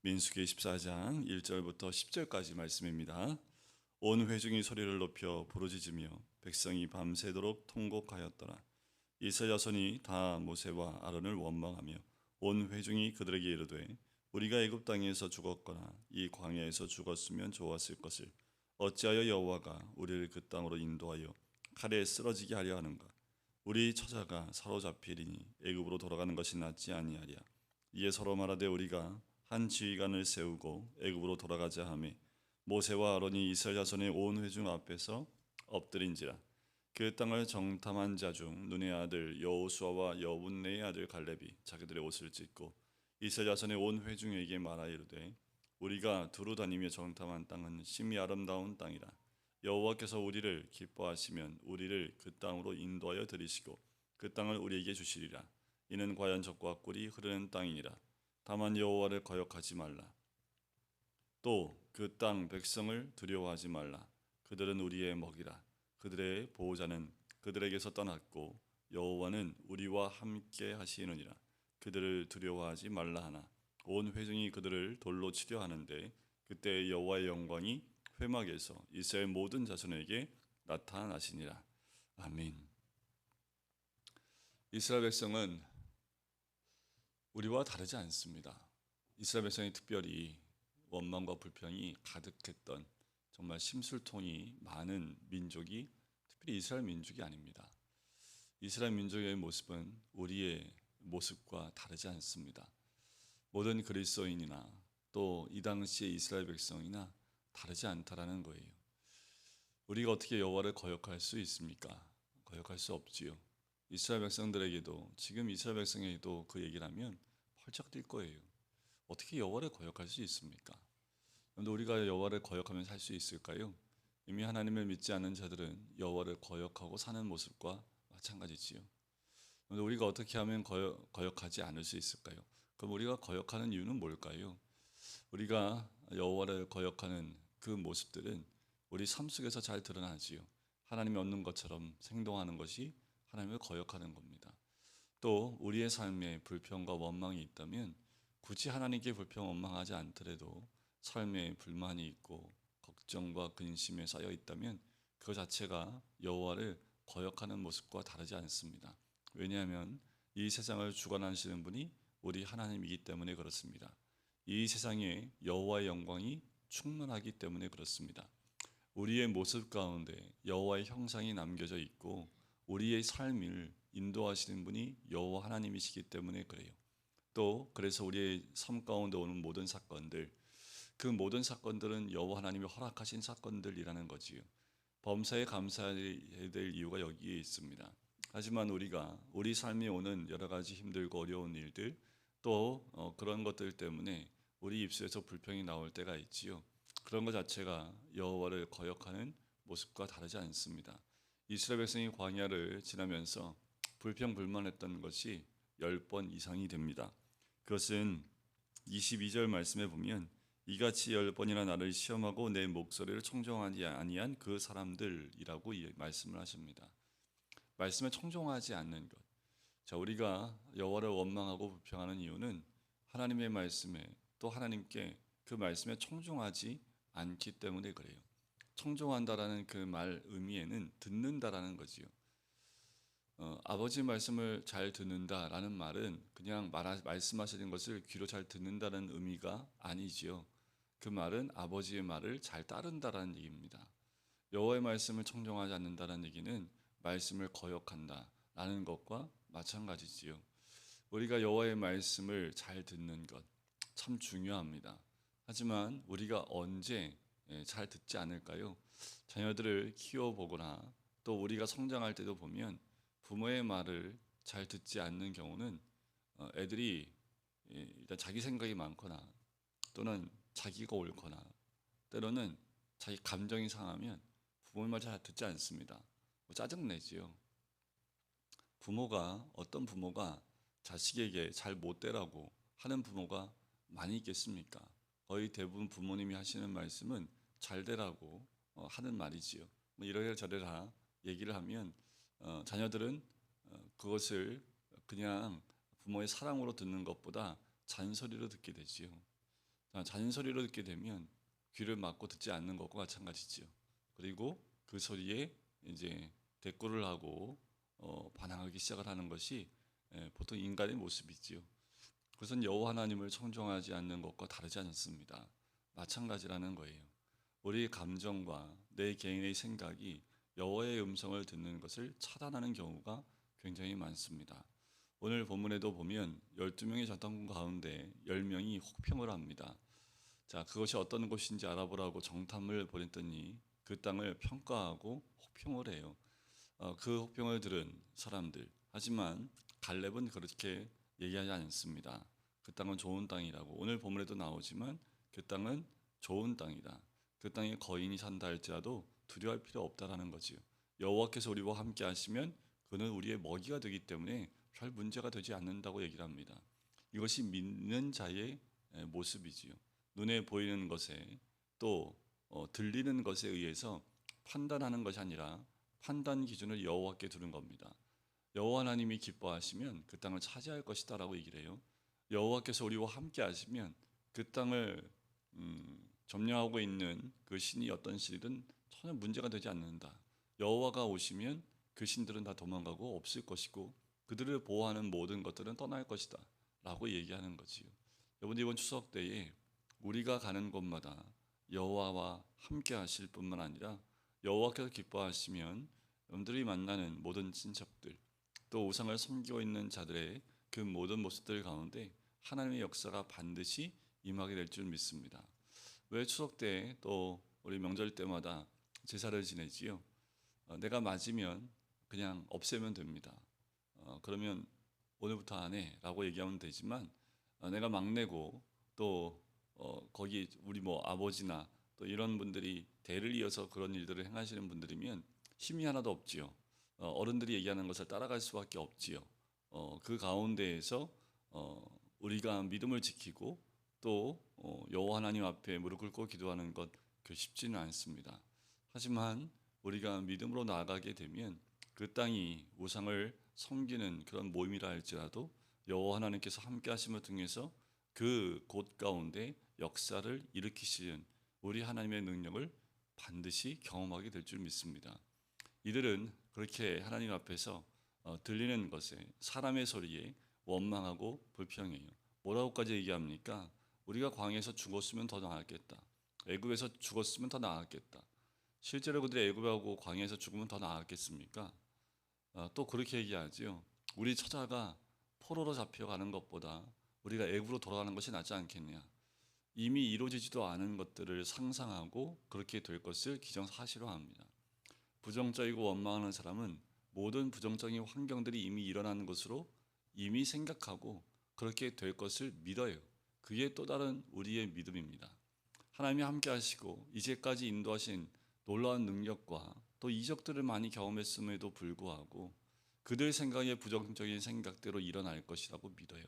민수기 14장 1절부터 10절까지 말씀입니다. 온 회중이 소리를 높여 부르짖으며 백성이 밤새도록 통곡하였더라. 이스라엘 자손이 다 모세와 아론을 원망하며 온 회중이 그들에게 이르되 우리가 애굽 땅에서 죽었거나 이 광야에서 죽었으면 좋았을 것을 어찌하여 여호와가 우리를 그 땅으로 인도하여 칼에 쓰러지게 하려 하는가? 우리 처자가 사로잡히리니 애굽으로 돌아가는 것이 낫지 아니하랴. 이에 서로 말하되 우리가 한 지휘관을 세우고 애굽으로 돌아가자 하매 모세와 아론이 이스라엘 자손의 온 회중 앞에서 엎드린지라. 그 땅을 정탐한 자 중 눈의 아들 여호수아와 여분네의 아들 갈렙이 자기들의 옷을 찢고 이스라엘 자손의 온 회중에게 말하 이르되 우리가 두루 다니며 정탐한 땅은 심히 아름다운 땅이라. 여호와께서 우리를 기뻐하시면 우리를 그 땅으로 인도하여 들이시고 그 땅을 우리에게 주시리라. 이는 과연 젖과 꿀이 흐르는 땅이니라. 다만 여호와를 거역하지 말라. 또 그 땅 백성을 두려워하지 말라. 그들은 우리의 먹이라. 그들의 보호자는 그들에게서 떠났고 여호와는 우리와 함께 하시느니라. 그들을 두려워하지 말라 하나 온 회중이 그들을 돌로 치려 하는데 그때 여호와의 영광이 회막에서 이스라엘 모든 자손에게 나타나시니라. 아멘. 이스라엘 백성은 우리와 다르지 않습니다. 이스라엘 백성이 특별히 원망과 불평이 가득했던 정말 심술통이 많은 민족이 특별히 이스라엘 민족이 아닙니다. 이스라엘 민족의 모습은 우리의 모습과 다르지 않습니다. 모든 그리스도인이나 또 이 당시의 이스라엘 백성이나 다르지 않다라는 거예요. 우리가 어떻게 여호와를 거역할 수 있습니까? 거역할 수 없지요. 이스라엘 백성들에게도 지금 이스라엘 백성에게도 그 얘기를 하면 펄쩍 뛸 거예요. 어떻게 여호와를 거역할 수 있습니까? 그런데 우리가 여호와를 거역하면 살 수 있을까요? 이미 하나님을 믿지 않는 자들은 여호와를 거역하고 사는 모습과 마찬가지지요. 그런데 우리가 어떻게 하면 거역하지 않을 수 있을까요? 그럼 우리가 거역하는 이유는 뭘까요? 우리가 여호와를 거역하는 그 모습들은 우리 삶 속에서 잘 드러나지요. 하나님이 없는 것처럼 행동하는 것이 하나님을 거역하는 겁니다. 또 우리의 삶에 불평과 원망이 있다면 굳이 하나님께 불평 원망하지 않더라도 삶에 불만이 있고 걱정과 근심에 쌓여 있다면 그 자체가 여호와를 거역하는 모습과 다르지 않습니다. 왜냐하면 이 세상을 주관하시는 분이 우리 하나님이기 때문에 그렇습니다. 이 세상에 여호와의 영광이 충만하기 때문에 그렇습니다. 우리의 모습 가운데 여호와의 형상이 남겨져 있고 우리의 삶을 인도하시는 분이 여호와 하나님이시기 때문에 그래요. 또 그래서 우리의 삶 가운데 오는 모든 사건들, 그 모든 사건들은 여호와 하나님이 허락하신 사건들이라는 거지요. 범사에 감사해야 될 이유가 여기에 있습니다. 하지만 우리가 우리 삶에 오는 여러 가지 힘들고 어려운 일들 또 그런 것들 때문에 우리 입술에서 불평이 나올 때가 있지요. 그런 것 자체가 여호와를 거역하는 모습과 다르지 않습니다. 이스라엘 백성이 광야를 지나면서 불평불만했던 것이 10번 이상이 됩니다. 그것은 22절 말씀에 보면 이같이 10번이나 나를 시험하고 내 목소리를 청종하지 아니한 그 사람들이라고 말씀을 하십니다. 말씀에 청종하지 않는 것. 자, 우리가 여호와를 원망하고 불평하는 이유는 하나님의 말씀에 또 하나님께 그 말씀에 청종하지 않기 때문에 그래요. 청종한다라는 그 말 의미에는 듣는다라는 거지요. 아버지 말씀을 잘 듣는다라는 말은 그냥 말씀하시는 것을 귀로 잘 듣는다는 의미가 아니지요. 그 말은 아버지의 말을 잘 따른다라는 얘기입니다. 여호와의 말씀을 청종하지 않는다는 얘기는 말씀을 거역한다라는 것과 마찬가지지요. 우리가 여호와의 말씀을 잘 듣는 것 참 중요합니다. 하지만 우리가 언제 잘 듣지 않을까요? 자녀들을 키워보거나 또 우리가 성장할 때도 보면 부모의 말을 잘 듣지 않는 경우는 애들이 일단 자기 생각이 많거나 또는 자기가 옳거나 때로는 자기 감정이 상하면 부모의 말 잘 듣지 않습니다. 짜증내지요. 어떤 부모가 자식에게 잘 못되라고 하는 부모가 많이 있겠습니까? 거의 대부분 부모님이 하시는 말씀은 잘 되라고 하는 말이지요. 뭐 이러라 저러라 얘기를 하면 자녀들은 그것을 그냥 부모의 사랑으로 듣는 것보다 잔소리로 듣게 되지요. 잔소리를 듣게 되면 귀를 막고 듣지 않는 것과 마찬가지지요. 그리고 그 소리에 이제 대꾸를 하고 반항하기 시작을 하는 것이 보통 인간의 모습이지요. 그것은 여호와 하나님을 청종하지 않는 것과 다르지 않습니다. 마찬가지라는 거예요. 우리 감정과 내 개인의 생각이 여호와의 음성을 듣는 것을 차단하는 경우가 굉장히 많습니다. 오늘 본문에도 보면 12명의 전당군 가운데 10명이 혹평을 합니다. 자, 그것이 어떤 곳인지 알아보라고 정탐을 보냈더니 그 땅을 평가하고 혹평을 해요. 그 혹평을 들은 사람들, 하지만 갈렙은 그렇게 얘기하지 않습니다. 그 땅은 좋은 땅이라고. 오늘 본문에도 나오지만 그 땅은 좋은 땅이다. 그 땅에 거인이 산다 할지라도 두려워할 필요 없다라는 거지요. 여호와께서 우리와 함께 하시면 그는 우리의 먹이가 되기 때문에 별 문제가 되지 않는다고 얘기를 합니다. 이것이 믿는 자의 모습이지요. 눈에 보이는 것에 또 들리는 것에 의해서 판단하는 것이 아니라 판단 기준을 여호와께 두는 겁니다. 여호와 하나님이 기뻐하시면 그 땅을 차지할 것이다라고 얘기를 해요. 여호와께서 우리와 함께 하시면 그 땅을 점령하고 있는 그 신이 어떤 신이든 전혀 문제가 되지 않는다. 여호와가 오시면 그 신들은 다 도망가고 없을 것이고 그들을 보호하는 모든 것들은 떠날 것이다 라고 얘기하는 거지요. 여러분, 이번 추석 때에 우리가 가는 곳마다 여호와와 함께 하실 뿐만 아니라 여호와께서 기뻐하시면 여러분들이 만나는 모든 친척들 또 우상을 섬기고 있는 자들의 그 모든 모습들 가운데 하나님의 역사가 반드시 임하게 될 줄 믿습니다. 왜 추석 때 또 우리 명절 때마다 제사를 지내지요? 내가 맞으면 그냥 없애면 됩니다. 그러면 오늘부터 안 해라고 얘기하면 되지만 내가 막내고 또 거기 우리 뭐 아버지나 또 이런 분들이 대를 이어서 그런 일들을 행하시는 분들이면 힘이 하나도 없지요. 어른들이 얘기하는 것을 따라갈 수밖에 없지요. 그 가운데에서 우리가 믿음을 지키고 또 여호와 하나님 앞에 무릎 꿇고 기도하는 것 그 쉽지는 않습니다. 하지만 우리가 믿음으로 나아가게 되면 그 땅이 우상을 섬기는 그런 모임이라 할지라도 여호와 하나님께서 함께 하심을 통해서 그 곳 가운데 역사를 일으키시는 우리 하나님의 능력을 반드시 경험하게 될 줄 믿습니다. 이들은 그렇게 하나님 앞에서 들리는 것에 사람의 소리에 원망하고 불평해요. 뭐라고까지 얘기합니까? 우리가 광야에서 죽었으면 더 나았겠다. 애굽에서 죽었으면 더 나았겠다. 실제로 그들이 애굽하고 광야에서 죽으면 더 나았겠습니까? 또 그렇게 얘기하지요. 우리 처자가 포로로 잡혀가는 것보다 우리가 애굽으로 돌아가는 것이 낫지 않겠냐. 이미 이루어지지도 않은 것들을 상상하고 그렇게 될 것을 기정사실화합니다. 부정적이고 원망하는 사람은 모든 부정적인 환경들이 이미 일어나는 것으로 이미 생각하고 그렇게 될 것을 믿어요. 그게 또 다른 우리의 믿음입니다. 하나님이 함께 하시고 이제까지 인도하신 놀라운 능력과 또 이적들을 많이 경험했음에도 불구하고 그들 생각에 부정적인 생각대로 일어날 것이라고 믿어요.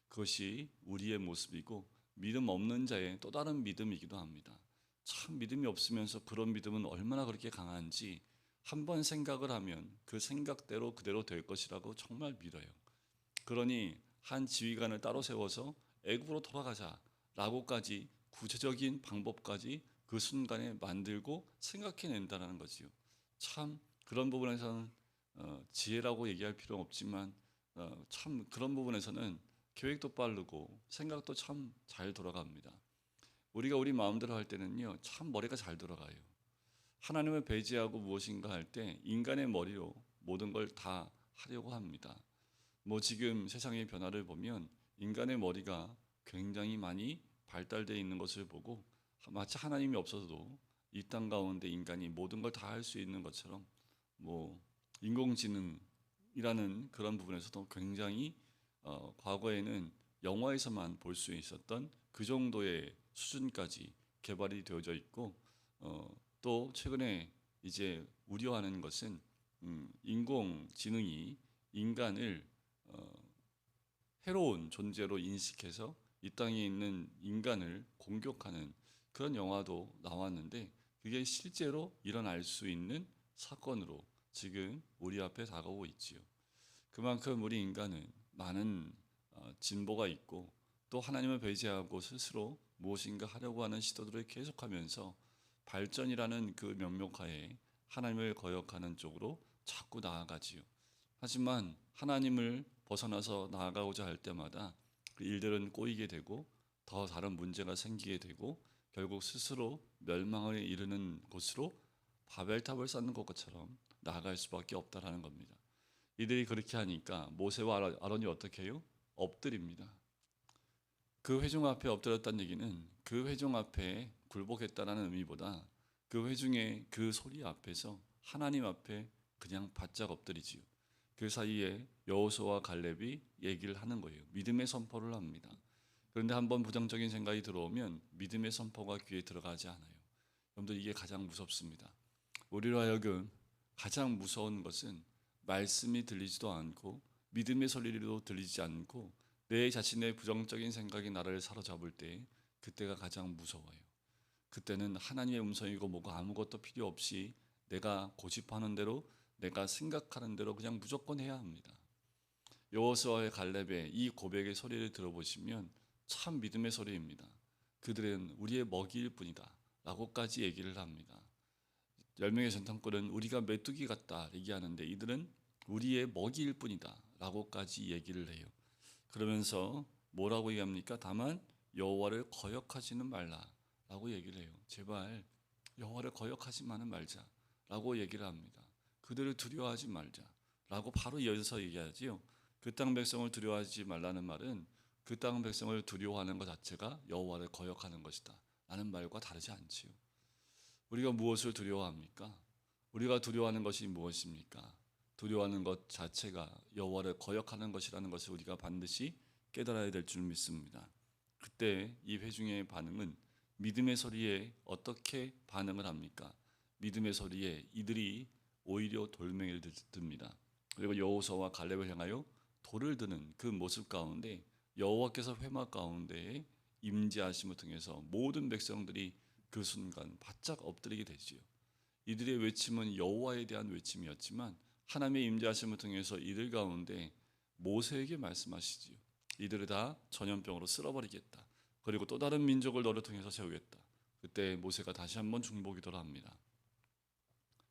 그것이 우리의 모습이고 믿음 없는 자의 또 다른 믿음이기도 합니다. 참 믿음이 없으면서 그런 믿음은 얼마나 그렇게 강한지 한번 생각을 하면 그 생각대로 그대로 될 것이라고 정말 믿어요. 그러니 한 지휘관을 따로 세워서 애굽으로 돌아가자라고까지 구체적인 방법까지 그 순간에 만들고 생각해낸다는 거지요. 참 그런 부분에서는 지혜라고 얘기할 필요는 없지만 참 그런 부분에서는 계획도 빠르고 생각도 참 잘 돌아갑니다. 우리가 우리 마음대로 할 때는요, 참 머리가 잘 돌아가요. 하나님을 배제하고 무엇인가 할 때 인간의 머리로 모든 걸 다 하려고 합니다. 뭐 지금 세상의 변화를 보면 인간의 머리가 굉장히 많이 발달되어 있는 것을 보고 마치 하나님이 없어도 이 땅 가운데 인간이 모든 걸 다 할 수 있는 것처럼 뭐 인공지능이라는 그런 부분에서도 굉장히 과거에는 영화에서만 볼 수 있었던 그 정도의 수준까지 개발이 되어져 있고 또 최근에 이제 우려하는 것은 인공지능이 인간을 해로운 존재로 인식해서 이 땅에 있는 인간을 공격하는 그런 영화도 나왔는데 그게 실제로 일어날 수 있는 사건으로 지금 우리 앞에 다가오고 있지요. 그만큼 우리 인간은 많은 진보가 있고 또 하나님을 배제하고 스스로 무엇인가 하려고 하는 시도들을 계속하면서 발전이라는 그 명목하에 하나님을 거역하는 쪽으로 자꾸 나아가지요. 하지만 하나님을 벗어나서 나아가고자 할 때마다 그 일들은 꼬이게 되고 더 다른 문제가 생기게 되고 결국 스스로 멸망을 이르는 곳으로 바벨탑을 쌓는 것처럼 나아갈 수밖에 없다라는 겁니다. 이들이 그렇게 하니까 모세와 아론이 어떻게 해요? 엎드립니다. 그 회중 앞에 엎드렸다는 얘기는 그 회중 앞에 굴복했다라는 의미보다 그 회중의 그 소리 앞에서 하나님 앞에 그냥 바짝 엎드리지요. 그 사이에 여호수아와 갈렙이 얘기를 하는 거예요. 믿음의 선포를 합니다. 그런데 한번 부정적인 생각이 들어오면 믿음의 선포가 귀에 들어가지 않아요. 여러분들 이게 가장 무섭습니다. 우리로 하여금 가장 무서운 것은 말씀이 들리지도 않고 믿음의 소리도 들리지 않고 내 자신의 부정적인 생각이 나를 사로잡을 때 그때가 가장 무서워요. 그때는 하나님의 음성이고 뭐고 아무것도 필요 없이 내가 고집하는 대로 내가 생각하는 대로 그냥 무조건 해야 합니다. 여호수아의 갈렙의 이 고백의 소리를 들어보시면 참 믿음의 소리입니다. 그들은 우리의 먹이일 뿐이다 라고까지 얘기를 합니다. 10명의 전통꾼은 우리가 메뚜기 같다 얘기하는데 이들은 우리의 먹이일 뿐이다 라고까지 얘기를 해요. 그러면서 뭐라고 얘기합니까? 다만 여호와를 거역하지는 말라라고 얘기를 해요. 제발 여호와를 거역하지만은 말자라고 얘기를 합니다. 그들을 두려워하지 말자라고 바로 이어서 얘기하지요. 그 땅 백성을 두려워하지 말라는 말은 그 땅 백성을 두려워하는 것 자체가 여호와를 거역하는 것이다 라는 말과 다르지 않지요. 우리가 무엇을 두려워합니까? 우리가 두려워하는 것이 무엇입니까? 두려워하는 것 자체가 여호와를 거역하는 것이라는 것을 우리가 반드시 깨달아야 될 줄 믿습니다. 그때 이 회중의 반응은 믿음의 소리에 어떻게 반응을 합니까? 믿음의 소리에 이들이 오히려 돌멩이를 듭니다. 그리고 여호수아와 갈렙을 향하여 돌을 드는 그 모습 가운데 여호와께서 회막 가운데에 임재하심을 통해서 모든 백성들이 그 순간 바짝 엎드리게 되지요. 이들의 외침은 여호와에 대한 외침이었지만 하나님의 임재하심을 통해서 이들 가운데 모세에게 말씀하시지요. 이들을 다 전염병으로 쓸어버리겠다. 그리고 또 다른 민족을 너를 통해서 세우겠다. 그때 모세가 다시 한번 중보기도를 합니다.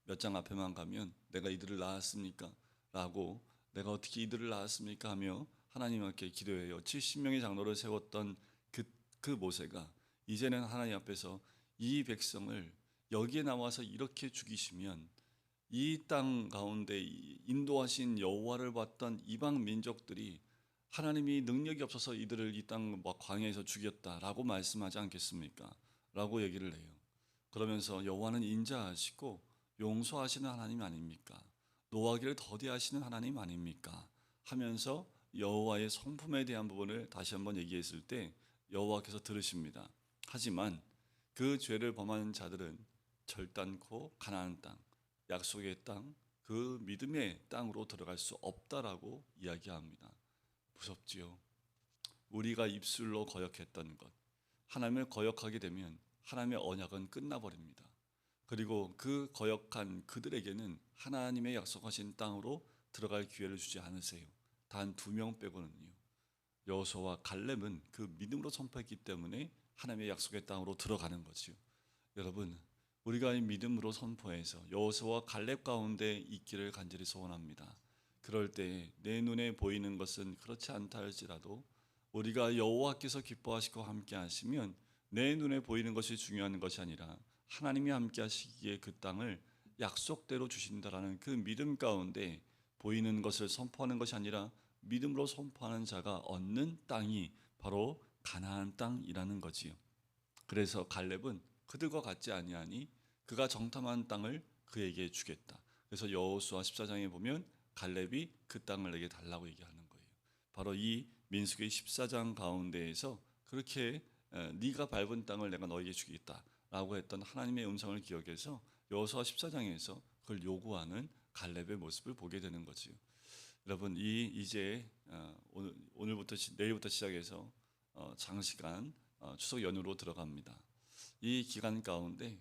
몇 장 앞에만 가면 내가 이들을 낳았습니까? 라고 내가 어떻게 이들을 낳았습니까? 하며 하나님께 기도해요. 70명의 장로를 세웠던 그 모세가 이제는 하나님 앞에서 이 백성을 여기에 나와서 이렇게 죽이시면 이 땅 가운데 인도하신 여호와를 봤던 이방 민족들이 하나님이 능력이 없어서 이들을 이 땅 광야에서 죽였다라고 말씀하지 않겠습니까? 라고 얘기를 해요. 그러면서 여호와는 인자하시고 용서하시는 하나님 아닙니까? 노하기를 더디하시는 하나님 아닙니까? 하면서 여호와의 성품에 대한 부분을 다시 한번 얘기했을 때 여호와께서 들으십니다. 하지만 그 죄를 범하는 자들은 절단코 가나안 땅, 약속의 땅, 그 믿음의 땅으로 들어갈 수 없다라고 이야기합니다. 무섭지요. 우리가 입술로 거역했던 것, 하나님을 거역하게 되면 하나님의 언약은 끝나버립니다. 그리고 그 거역한 그들에게는 하나님의 약속하신 땅으로 들어갈 기회를 주지 않으세요. 단 2명 빼고는요. 여호수아와 갈렙은 그 믿음으로 선포했기 때문에 하나님의 약속의 땅으로 들어가는 거지요. 여러분, 우리가 이 믿음으로 선포해서 여호수아와 갈렙 가운데 있기를 간절히 소원합니다. 그럴 때 내 눈에 보이는 것은 그렇지 않다 할지라도 우리가 여호와께서 기뻐하시고 함께 하시면 내 눈에 보이는 것이 중요한 것이 아니라 하나님이 함께 하시기에 그 땅을 약속대로 주신다라는 그 믿음 가운데 보이는 것을 선포하는 것이 아니라 믿음으로 선포하는 자가 얻는 땅이 바로 가나안 땅이라는 거지요. 그래서 갈렙은 그들과 같지 아니하니 그가 정탐한 땅을 그에게 주겠다. 그래서 여호수아 14장에 보면 갈렙이 그 땅을 내게 달라고 얘기하는 거예요. 바로 이 민수기 14장 가운데에서 그렇게 네가 밟은 땅을 내가 너에게 주겠다라고 했던 하나님의 음성을 기억해서 여호수아 14장에서 그걸 요구하는 갈렙의 모습을 보게 되는 거지요. 여러분 이제 오늘부터 내일부터 시작해서 장시간 추석 연휴로 들어갑니다. 이 기간 가운데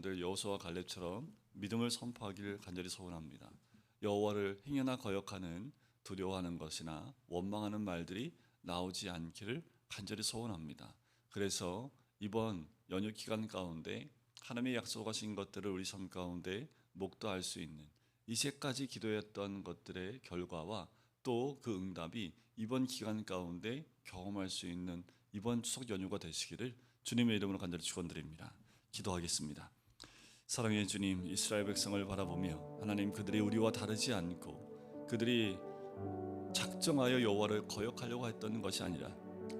늘 여호수아와 갈렙처럼 믿음을 선포하기를 간절히 소원합니다. 여호와를 행여나 거역하는 두려워하는 것이나 원망하는 말들이 나오지 않기를 간절히 소원합니다. 그래서 이번 연휴 기간 가운데 하나님의 약속하신 것들을 우리 삶 가운데 목도할 수 있는 이제까지 기도했던 것들의 결과와 또 그 응답이 이번 기간 가운데 경험할 수 있는 이번 추석 연휴가 되시기를 주님의 이름으로 간절히 축원드립니다. 기도하겠습니다. 사랑의 주님, 이스라엘 백성을 바라보며 하나님, 그들이 우리와 다르지 않고 그들이 작정하여 여호와를 거역하려고 했던 것이 아니라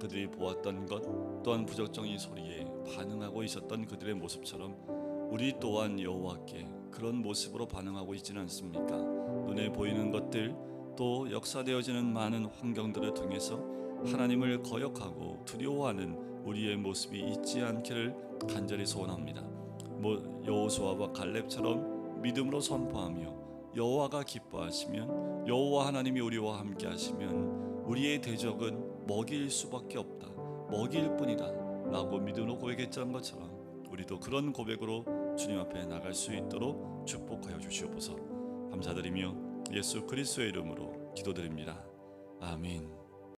그들이 보았던 것 또한 부적정의 소리에 반응하고 있었던 그들의 모습처럼 우리 또한 여호와께 그런 모습으로 반응하고 있지는 않습니까? 눈에 보이는 것들 또 역사되어지는 많은 환경들을 통해서 하나님을 거역하고 두려워하는 우리의 모습이 있지 않기를 간절히 소원합니다. 여호수아와 갈렙처럼 믿음으로 선포하며 여호와가 기뻐하시면, 여호와 하나님이 우리와 함께 하시면 우리의 대적은 먹일 수밖에 없다, 먹일 뿐이다 라고 믿음으로 고백했던 것처럼 우리도 그런 고백으로 주님 앞에 나갈 수 있도록 축복하여 주시옵소서. 감사드리며 예수 그리스도의 이름으로 기도드립니다. 아멘.